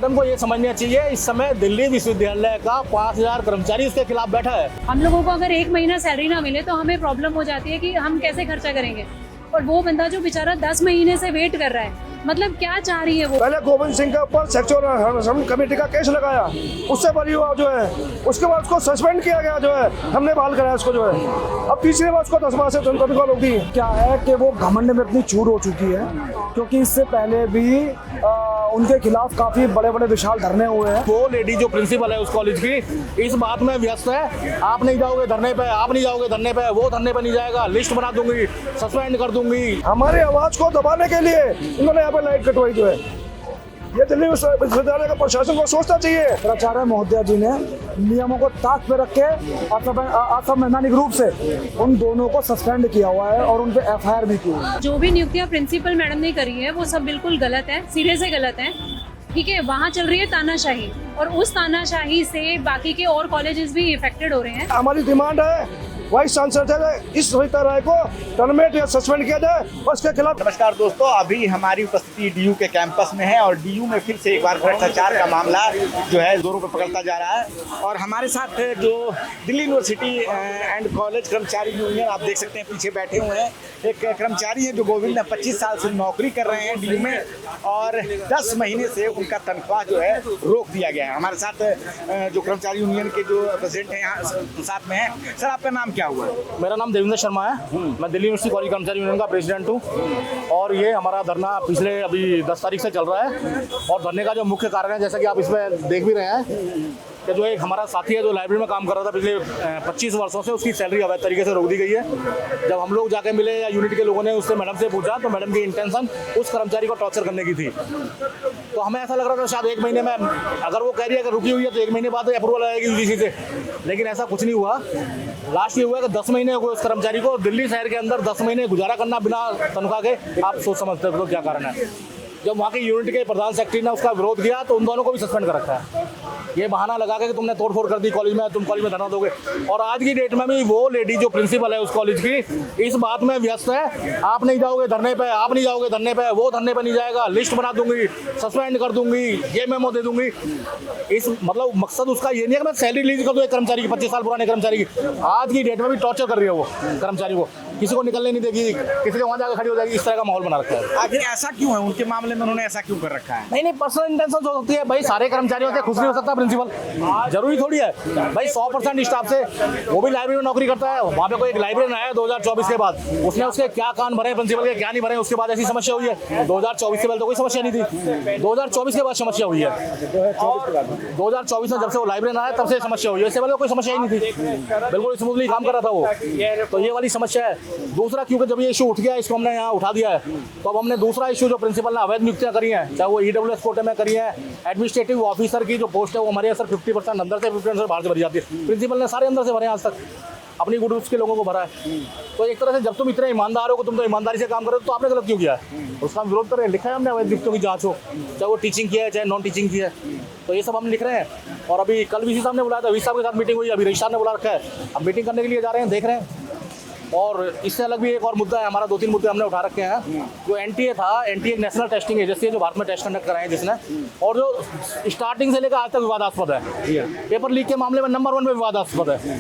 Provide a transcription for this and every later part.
Madam को ये समझना चाहिए, इस समय दिल्ली विश्वविद्यालय का 5000 कर्मचारी उसके खिलाफ बैठा है। हम लोगों को अगर 1 महीना सैलरी ना मिले तो हमें प्रॉब्लम हो जाती है कि हम कैसे खर्चा करेंगे, और वो बंदा जो बेचारा 10 महीने से वेट कर रहा है, मतलब क्या चाह रही है वो। पहले गोविंद सिंह के ऊपर सेक्चुअल हरासमेंट कमेटी का केस लगाया, उससे बरी हुआ जो है, उसके बाद उसको सस्पेंड किया गया जो है, हमने बहाल कराया उसको जो है। अब तीसरी बार उसको 10 माह से तनख्वाह रोक दी। क्या है कि वो घमंड में अपनी चूर हो चुकी है, क्योंकि इससे पहले भी उनके खिलाफ काफी बड़े बड़े विशाल धरने हुए हैं। वो लेडी जो प्रिंसिपल है उस कॉलेज की इस बात में व्यस्त है, आप नहीं जाओगे धरने पे, आप नहीं जाओगे धरने पे, वो धरने पे नहीं जाएगा, लिस्ट बना दूंगी, सस्पेंड कर दूंगी। हमारी आवाज को दबाने के लिए इन्होंने यहाँ पे लाइट कटवाई जो है। ये दिल्ली विश्वविद्यालय का प्रशासन को सोचना चाहिए। प्राचार्य महोदया जी ने नियमों को ताक पे रख के असंवैधानिक रूप से उन दोनों को सस्पेंड किया हुआ है और उन पे FIR भी की है। जो भी नियुक्तियां प्रिंसिपल मैडम ने करी है वो सब बिल्कुल गलत है, सिरे से गलत है। ठीक है, वहाँ चल रही है तानाशाही, और उस तानाशाही से बाकी के और कॉलेजेस भी इफेक्टेड हो रहे हैं। हमारी डिमांड है वाइस चांसलर इस सविता राय को टर्मिनेट या सस्पेंड किया जाए और उसके खिलाफ। नमस्कार दोस्तों, अभी हमारी उपस्थिति DU के कैंपस में है और DU में फिर से एक बार भ्रष्टाचार का मामला जो है जोरों पर पकड़ता जा रहा है। और हमारे साथ जो दिल्ली यूनिवर्सिटी एंड कॉलेज कर्मचारी यूनियन, आप देख सकते हैं पीछे बैठे हुए हैं, एक कर्मचारी है जो गोविंद 25 साल से नौकरी कर रहे हैं DU में, और 10 महीने से उनका तनख्वाह जो है रोक दिया गया है। हमारे साथ जो कर्मचारी यूनियन के जो प्रेसिडेंट हैं यहाँ साथ में है। सर, आपका नाम क्या हुआ? मेरा नाम देवेंद्र शर्मा है, मैं दिल्ली यूनिवर्सिटी कॉलेज कर्मचारी यूनियन का प्रेसिडेंट हूँ। और ये हमारा धरना पिछले अभी 10 तारीख से चल रहा है, और धरने का जो मुख्य कारण है, जैसा कि आप इसमें देख भी रहे हैं कि जो एक हमारा साथी है जो लाइब्रेरी में काम कर रहा था पिछले 25 वर्षों से, उसकी सैलरी अवैध तरीके से रोक दी गई है। जब हम लोग जाके मिले या यूनिट के लोगों ने उससे मैडम से पूछा तो मैडम की इंटेंशन उस कर्मचारी को टॉर्चर करने की थी। तो हमें ऐसा लग रहा था शायद 1 महीने में, अगर वो कह रही है कि रुकी हुई है तो 1 महीने बाद अप्रूवल आएगी UGC से, लेकिन ऐसा कुछ नहीं हुआ। लास्ट ये हुआ कि 10 महीने हो गए उस कर्मचारी को दिल्ली शहर के अंदर 10 महीने गुजारा करना बिना तनख्वाह के। आप सोच समझते हो क्या कारण है। जब वहाँ के यूनिट के प्रधान सेक्रेटरी ने उसका विरोध किया तो उन दोनों को भी सस्पेंड कर रखा है, ये बहाना लगा के कि तुमने तोड़फोड़ कर दी कॉलेज में, तुम कॉलेज में धरना दोगे। और आज की डेट में भी वो लेडी जो प्रिंसिपल है उस कॉलेज की इस बात में व्यस्त है, आप नहीं जाओगे धरने पे, आप नहीं जाओगे धरने पे, वो धरने पे नहीं जाएगा, लिस्ट बना दूंगी, सस्पेंड कर दूंगी, ये मेमो दे दूंगी। इस मतलब मकसद उसका ये नहीं है कि मैं सैलरी रिलीज कर दूँ एक कर्मचारी की, 25 साल पुराने कर्मचारी की। आज की डेट में भी टॉर्चर कर रही है वो कर्मचारी को, किसी को निकलने नहीं देगी, किसी के वहाँ जाकर खड़ी हो जाएगी, इस तरह का माहौल बना रखा है। आखिर ऐसा क्यों है उनके मामले में, उन्होंने ऐसा क्यों कर रखा है? नहीं, पर्सनल इंटेंशन हो सकती है भाई, सारे कर्मचारियों से खुश नहीं हो सकता प्रिंसिपल, जरूरी थोड़ी है भाई। 100% स्टाफ से, वो भी लाइब्रेरी में नौकरी करता है, वहाँ पे कोई एक लाइब्रेरियन आया 2024 के बाद, उसने उसके क्या कान भरे प्रिंसिपल के, क्या नहीं भरे, उसके बाद ऐसी समस्या हुई है। 2024 से पहले तो कोई समस्या नहीं थी, 2024 के बाद समस्या हुई है। 2024 में जब से वो लाइब्रेरियन आया तब से समस्या हुई है, इससे पहले कोई समस्या ही नहीं थी, बिल्कुल स्मूथली काम कर रहा था वो। तो ये वाली समस्या है। दूसरा, क्योंकि जब ये इशू उठ गया, इसको हमने यहाँ उठा दिया है, तो अब हमने दूसरा इशू जो प्रिंसिपल ने अवैध नियुक्तियाँ करी हैं, चाहे वो EWS कोटे में करी है, एडमिनिस्ट्रेटिव ऑफिसर की जो पोस्ट है वो हमारे यहाँ सर 50% अंदर से 50% बाहर से भरी जाती है। प्रिंसिपल ने सारे अंदर से भरे आज तक, अपनी ग्रुप्स के लोगों को भरा है। तो एक तरह से जब तुम इतने ईमानदार हो, तुम तो ईमानदारी से काम करो, तो आपने गलत क्यों किया है? उसका विरोध कर रहे हैं, लिखा है हमने अवैध नियुक्तियों की जांच हो, चाहे वो टीचिंग की है चाहे नॉन टीचिंग की है, तो ये सब हम लिख रहे हैं। और अभी कल VC साहब ने बुलाया था, VC साहब के साथ मीटिंग हुई, अभी रजिस्ट्रार ने बुला रखा है, अब मीटिंग करने के लिए जा रहे हैं, देख रहे हैं। और इससे अलग भी एक और मुद्दा है हमारा, 2-3 मुद्दे हमने उठा रखे हैं। जो NTA था, NTA एक नेशनल टेस्टिंग एजेंसी है जो भारत में टेस्ट कंडक्ट कराए हैं जिसने, और जो स्टार्टिंग से लेकर आज तक विवादास्पद है, पेपर लीक के मामले में नंबर 1 पे विवादास्पद है।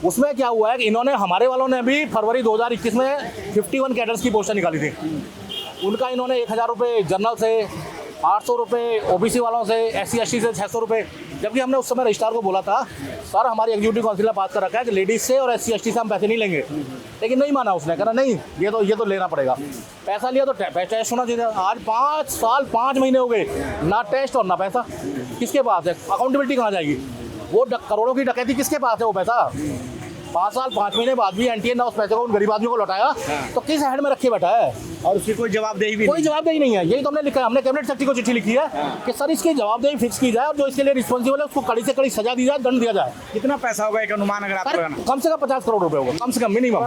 उसमें क्या हुआ है कि इन्होंने, हमारे वालों ने भी फरवरी 2021 में 51 कैडर्स की पोस्टें निकाली थी, उनका इन्होंने 1000 रुपये जनरल से, 800 रुपये OBC वालों से, SC ST से 600 रुपये, जबकि हमने उस समय रजिस्ट्रार को बोला था सर हमारी एग्जीक्यूटिव काउंसिल ने पास कर रखा है कि लेडीज से और SC ST से हम पैसे नहीं लेंगे, लेकिन नहीं माना उसने, कहा नहीं ये तो लेना पड़ेगा। पैसा लिया तो टेस्ट होना चाहिए। आज 5 साल 5 महीने हो गए, ना टेस्ट और ना पैसा, किसके पास है? अकाउंटेबिलिटी कहाँ जाएगी? वो करोड़ों की डकैती किसके पास है वो पैसा? 5 साल 5 महीने बाद भी NTA ने उस पैसे को उन गरीब आदमियों को लौटाया, तो किस हेड में रखे बैठा है? और उसकी कोई जवाबदेही भी कोई जवाबदेही नहीं है। यही तो हमने लिखा है, हमने कैबिनेट सेक्रेटरी को चिट्ठी लिखी है कि सर इसकी जवाबदेही फिक्स की जाए और जो इसके लिए रिस्पॉन्सिबल है उसको कड़ी से कड़ी सजा दी जाए, दंड दिया जाए। कितना पैसा होगा एक अनुमान अगर आपको लगाना? कम से कम 50 करोड़ रुपए होगा, कम से कम मिनिमम।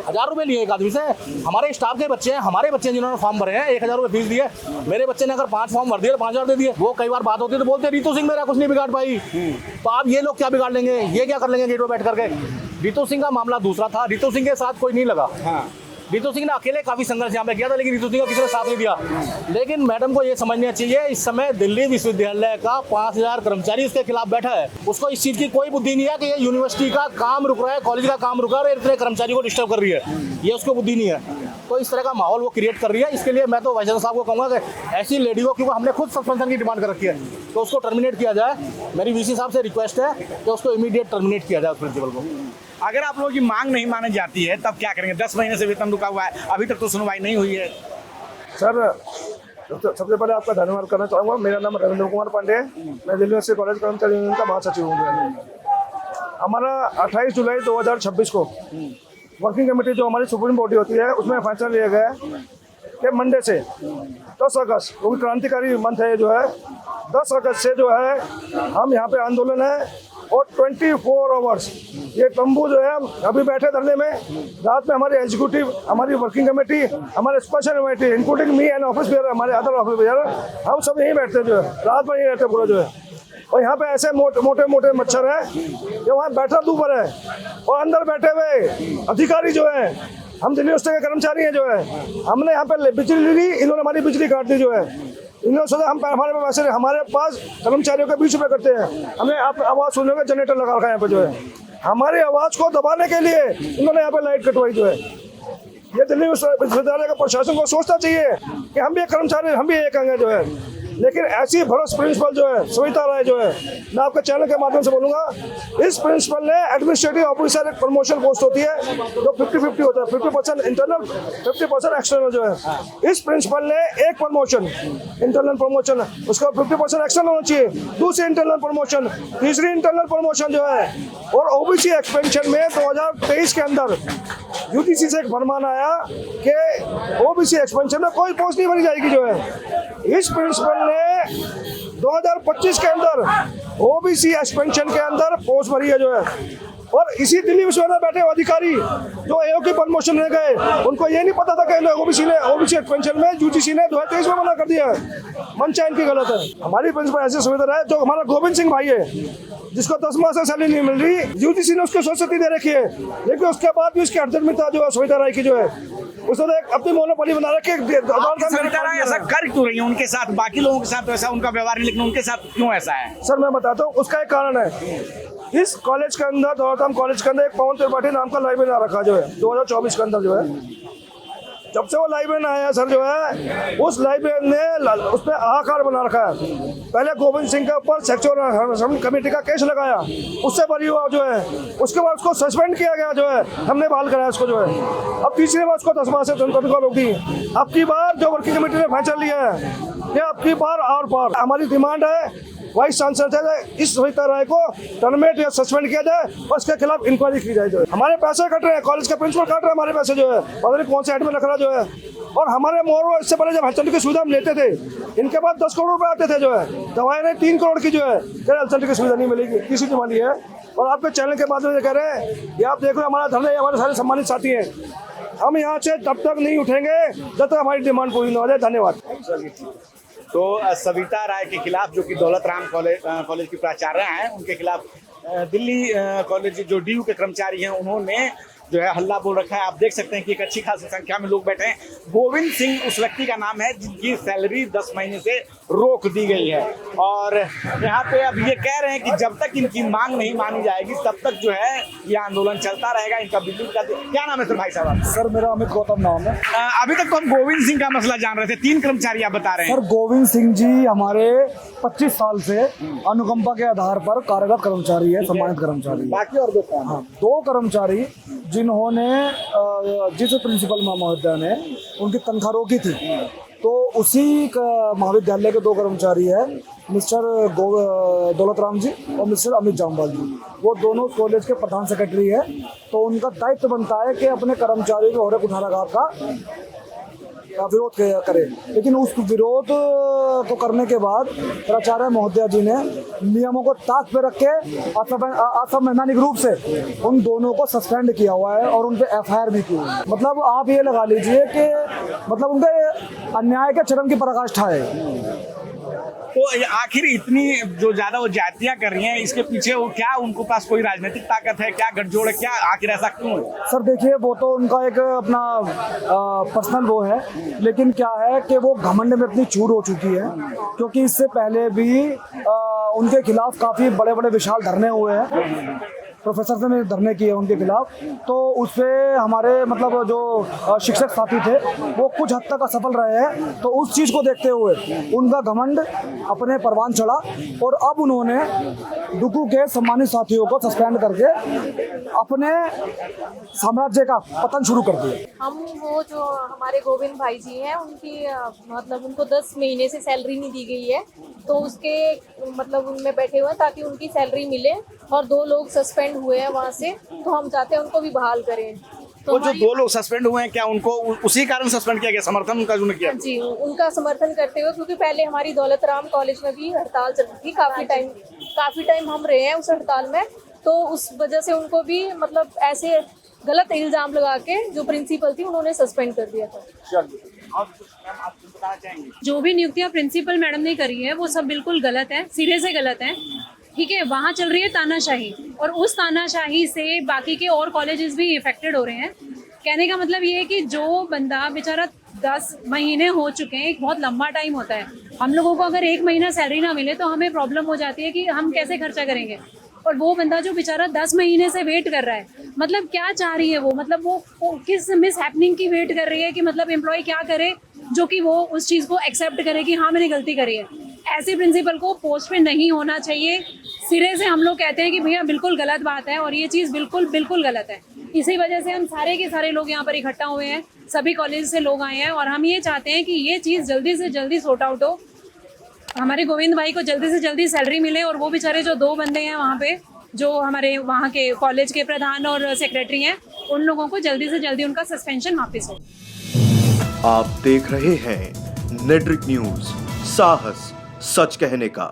1000 रुपये लिए एक आदमी से। हमारे स्टाफ के बच्चे हैं, हमारे बच्चे जिन्होंने फॉर्म भरे हैं, 1000 रुपये फीस दिए। मेरे बच्चे ने अगर 5 फॉर्म भर दिए तो 5000 दे दिए। वो कई बार बात होती है तो बोलते रितु सिंह मेरा कुछ नहीं बिगाड़ पाई, तो आप ये लोग क्या बिगाड़ लेंगे, ये क्या कर लेंगे गेट पे बैठ करके? रितु सिंह का मामला दूसरा था, रितु सिंह के साथ कोई नहीं लगा। रितु सिंह ने अकेले काफी संघर्ष यहाँ पे किया था, लेकिन रितु सिंह का किसी ने साथ नहीं दिया। लेकिन मैडम को ये समझना चाहिए, इस समय दिल्ली विश्वविद्यालय का 5000 कर्मचारी इसके खिलाफ बैठा है। उसको इस चीज की कोई बुद्धि नहीं है कि ये यूनिवर्सिटी का काम रुक रहा है, कॉलेज का काम रुका है और इतने कर्मचारी को डिस्टर्ब कर रही है, ये उसको बुद्धि नहीं है। तो इस तरह का माहौल वो क्रिएट कर रही है। इसके लिए मैं तो वाइस चांसलर साहब को कहूँगा कि ऐसी लेडी को, क्योंकि हमने खुद सस्पेंशन की डिमांड कर रखी है, तो उसको टर्मिनेट किया जाए। मेरी वीसी साहब से रिक्वेस्ट है कि उसको इमीडिएट टर्मिनेट किया जाए उस प्रिंसिपल को। अगर आप लोगों की मांग नहीं मानी जाती है तब क्या करेंगे? 10 महीने से वेतन रुका हुआ है, अभी तक तो सुनवाई नहीं हुई है। सर सबसे पहले आपका धन्यवाद करना चाहूँगा। मेरा नाम रविंद्र कुमार पांडे है, मैं दिल्ली यूनिवर्सिटी कॉलेज कर्मचारी यूनियन का महासचिव हूँ। हमारा 28 जुलाई 2026 को वर्किंग कमेटी जो हमारी सुप्रीम बॉडी होती है उसमें फैसला लिया गया है कि मंडे से 10 अगस्त, क्योंकि क्रांतिकारी मंथ है जो है, 10 अगस्त से जो है हम यहाँ पे आंदोलन है और 24 आवर्स ये तंबू जो है अभी बैठे धरने में। रात में हमारी एग्जीक्यूटिव, हमारी वर्किंग कमेटी, हमारे special committee including me and office bearer, हमारे अदर ऑफिस बेयर, हम सब यहीं बैठते जो है, रात में यहीं रहते पूरा जो है। और यहाँ पे ऐसे मोटे मोटे मच्छर हैं जो वहाँ बैठा ऊपर है, और अंदर बैठे हुए अधिकारी जो है, हम दिल्ली यूनिवर्सिटी के कर्मचारी हैं जो है, हमने यहाँ पे बिजली ली, इन्होंने हमारी बिजली काट दी जो है। इन्होंने सोचा हम हमारे पास कर्मचारियों के 20 रुपये करते हैं, हमें आप आवाज़ सुनने का जनरेटर लगा रखा है यहाँ पे जो है। हमारी आवाज़ को दबाने के लिए इन्होंने यहाँ पे लाइट कटवाई जो है। ये दिल्ली विश्वविद्यालय का प्रशासन को सोचना चाहिए कि हम भी एक कर्मचारी, हम भी एक अंग है जो है। लेकिन ऐसी भरोस प्रिंसिपल जो है सविता राय जो है, मैं आपके चैनल के माध्यम से बोलूँगा, इस प्रिंसिपल ने एडमिनिस्ट्रेटिव ऑफिसर एक प्रमोशन पोस्ट होती है जो 50-50 होता है, 50% इंटरनल 50% एक्सटर्नल जो है। इस प्रिंसिपल ने एक प्रमोशन इंटरनल प्रमोशन, उसका 50% एक्सटर्नल होना चाहिए, दूसरी इंटरनल प्रमोशन, तीसरी इंटरनल प्रमोशन जो है। और ओबीसी एक्सपेंशन में 2023 के अंदर यूजीसी से एक फरमान आया कि ओबीसी एक्सपेंशन में कोई पोस्ट नहीं भरी जाएगी जो है। इस प्रिंसिपल ने 2025 के अंदर ओबीसी एक्सपेंशन के अंदर पोस्ट भरी है जो है। और इसी दिल्ली विश्वविद्यालय बैठे अधिकारी जो एओ की प्रमोशन में गए, उनको ये नहीं पता था कि ओबीसी एक्सपेंशन में यूजीसी ने 2023 में मना कर दिया है। मंशा इनकी गलत है। हमारी प्रिंसिपल ऐसी सुविधा है, जो हमारा गोविंद सिंह भाई है जिसको 10 माह से सैलरी नहीं मिल रही, यूजीसी ने उसको सरस्वती दे रखी है, लेकिन उसके बाद भी उसकी अर्थमिता जो है सविता राय की जो है, उसने अपनी मोनोपोली बना रखी है। सविता राय ऐसा कर क्यों रही है उनके साथ? बाकी लोगों के साथ तो ऐसा उनका व्यवहार नहीं, लेकिन उनके साथ क्यों ऐसा है? सर मैं बताता हूँ, उसका एक कारण है। इस कॉलेज के अंदर, दौलतराम कॉलेज के अंदर एक पवन त्रिपाठी नाम का लाइब्रेरी ना रखा जो है 2024 के अंदर जो है। जब से वो लाइब्रेरी आया सर जो है, उस लाइब्रेरी ने उस पर आकार बना रखा है। पहले गोविंद सिंह के ऊपर सेक्चुअल कमेटी का केस लगाया, उससे बरी हुआ जो है, उसके बाद उसको सस्पेंड किया गया जो है, हमने बहाल कराया उसको जो है। अब तीसरी बार उसको 10 माह से तनख्वाह रोक दी। अब की बार जो वर्किंग कमेटी ने फैसला लिया है कि अब की बार और पार हमारी डिमांड है वाइस चांसलर से इस सविता राय को टर्मिनेट या सस्पेंड किया जाए और उसके खिलाफ इंक्वायरी की जाए। जो है हमारे पैसे कट रहे हैं, कॉलेज का प्रिंसिपल काट रहे हैं हमारे पैसे जो है, पता नहीं कौन से एडमिन रख रहा जो है। और हमारे मोर इससे पहले जब हेल्थ की सुविधा हम लेते थे, इनके पास 10 करोड़ रुपए आते थे जो है, दवाएं नहीं 3 करोड़ की जो है, हेल्थ की सुविधा नहीं मिलेगी, किसी की मानी है। और आपके चैनल के माध्यम से कह रहे हैं, ये आप देख रहे हो हमारा धरना, हमारे सारे सम्मानित साथी हैं, हम यहाँ से तब तक नहीं उठेंगे जब तक हमारी डिमांड पूरी न हो जाए। धन्यवाद। तो सविता राय के खिलाफ, जो कि दौलतराम कॉलेज की प्राचार्य हैं, उनके खिलाफ दिल्ली कॉलेज जो डीयू के कर्मचारी हैं, उन्होंने जो है हल्ला बोल रखा है। आप देख सकते हैं कि एक अच्छी खासी संख्या में लोग बैठे हैं। गोविंद सिंह उस व्यक्ति का नाम है जिनकी सैलरी 10 महीने से रोक दी गई है, और यहाँ पे अब ये कह रहे हैं कि जब तक इनकी मांग नहीं मानी जाएगी तब तक जो है ये आंदोलन चलता रहेगा। इनका बिजली का क्या नाम है सर? भाई साहब सर मेरा अमित गौतम नाम है। अभी तक तो हम गोविंद सिंह का मसला जान रहे थे, 3 कर्मचारी आप बता रहे हैं। सर गोविंद सिंह जी हमारे 25 साल से अनुकंपा के आधार पर कार्यरत कर्मचारी है, सम्मानित कर्मचारी। बाकी और 2 कर्मचारी जिन्होंने जिस प्रिंसिपल महोदय ने उनकी तनख्वाह रोकी थी, तो उसी महाविद्यालय के 2 कर्मचारी है, मिस्टर दौलतराम जी और मिस्टर अमित जामवाल जी। वो दोनों कॉलेज के प्रधान सेक्रेटरी है, तो उनका दायित्व बनता है कि अपने कर्मचारियों के हौरे कुठाराघात का विरोध करे। लेकिन उस विरोध को करने के बाद प्राचार्य महोदया जी ने नियमों को ताक पे रख के असंवैधानिक रूप से उन दोनों को सस्पेंड किया हुआ है और उन पे एफआईआर भी की हुई है। मतलब आप ये लगा लीजिए कि मतलब उनके अन्याय के चरम की पराकाष्ठा है। तो ये आखिर इतनी जो ज्यादा वो जातियां कर रही हैं, इसके पीछे वो क्या उनको पास कोई राजनीतिक ताकत है, क्या गठजोड़ है, क्या आखिर ऐसा क्यों है? सर देखिए, वो तो उनका एक अपना पर्सनल वो है, लेकिन क्या है कि वो घमंड में अपनी चूर हो चुकी है, क्योंकि इससे पहले भी उनके खिलाफ काफ़ी बड़े बड़े विशाल धरने हुए हैं, प्रोफेसर ने धरने किए उनके खिलाफ। तो उससे हमारे मतलब जो शिक्षक साथी थे वो कुछ हद तक असफल रहे हैं। तो उस चीज़ को देखते हुए उनका घमंड अपने परवान चढ़ा और अब उन्होंने डुकू के सम्मानित साथियों को सस्पेंड करके अपने साम्राज्य का पतन शुरू कर दिया। हम वो जो हमारे गोविंद भाई जी हैं उनकी मतलब उनको 10 महीने से सैलरी नहीं दी गई है, तो उसके मतलब उनमें बैठे हुए हैं ताकि उनकी सैलरी मिले, और 2 लोग सस्पेंड हुए हैं वहाँ से, तो हम चाहते हैं उनको भी बहाल करें। तो वो जो 2 लोग सस्पेंड हुए हैं, क्या उनको उसी कारण सस्पेंड किया गया, समर्थन उनका जो किया? जी, उनका समर्थन करते हुए, क्योंकि पहले हमारी दौलत राम कॉलेज में भी हड़ताल चल रही थी, काफी टाइम हम रहे हैं उस हड़ताल में, तो उस वजह से उनको भी मतलब ऐसे गलत इल्जाम लगा के जो प्रिंसिपल थी उन्होंने सस्पेंड कर दिया था। जो भी नियुक्तियां प्रिंसिपल मैडम ने करी है वो सब बिल्कुल गलत है, सिरे से गलत है। ठीक है, वहाँ चल रही है तानाशाही, और उस तानाशाही से बाकी के और कॉलेजेस भी इफेक्टेड हो रहे हैं। कहने का मतलब ये है कि जो बंदा बेचारा 10 महीने हो चुके हैं, एक बहुत लंबा टाइम होता है। हम लोगों को अगर 1 महीना सैलरी ना मिले तो हमें प्रॉब्लम हो जाती है कि हम कैसे खर्चा करेंगे, और वो बंदा जो बेचारा 10 महीने से वेट कर रहा है, मतलब क्या चाह रही है वो, मतलब वो किस मिस हैपनिंग की वेट कर रही है कि मतलब एम्प्लॉय क्या करे जो कि वो उस चीज़ को एक्सेप्ट करे कि हाँ मैंने गलती करी है। ऐसे प्रिंसिपल को पोस्ट पे नहीं होना चाहिए। सिरे से हम लोग कहते हैं कि भैया बिल्कुल गलत बात है, और ये चीज़ बिल्कुल गलत है। इसी वजह से हम सारे के सारे लोग यहाँ पर इकट्ठा हुए हैं, सभी कॉलेज से लोग आए हैं, और हम ये चाहते हैं कि ये चीज़ जल्दी से जल्दी सॉर्ट आउट हो, हमारे गोविंद भाई को जल्दी से जल्दी सैलरी मिले, और वो बेचारे जो 2 बंदे हैं वहाँ पे जो हमारे वहाँ के कॉलेज के प्रधान और सेक्रेटरी हैं, उन लोगों को जल्दी से जल्दी उनका सस्पेंशन वापस हो। आप देख रहे हैं नेट्रिक न्यूज, साहस सच कहने का।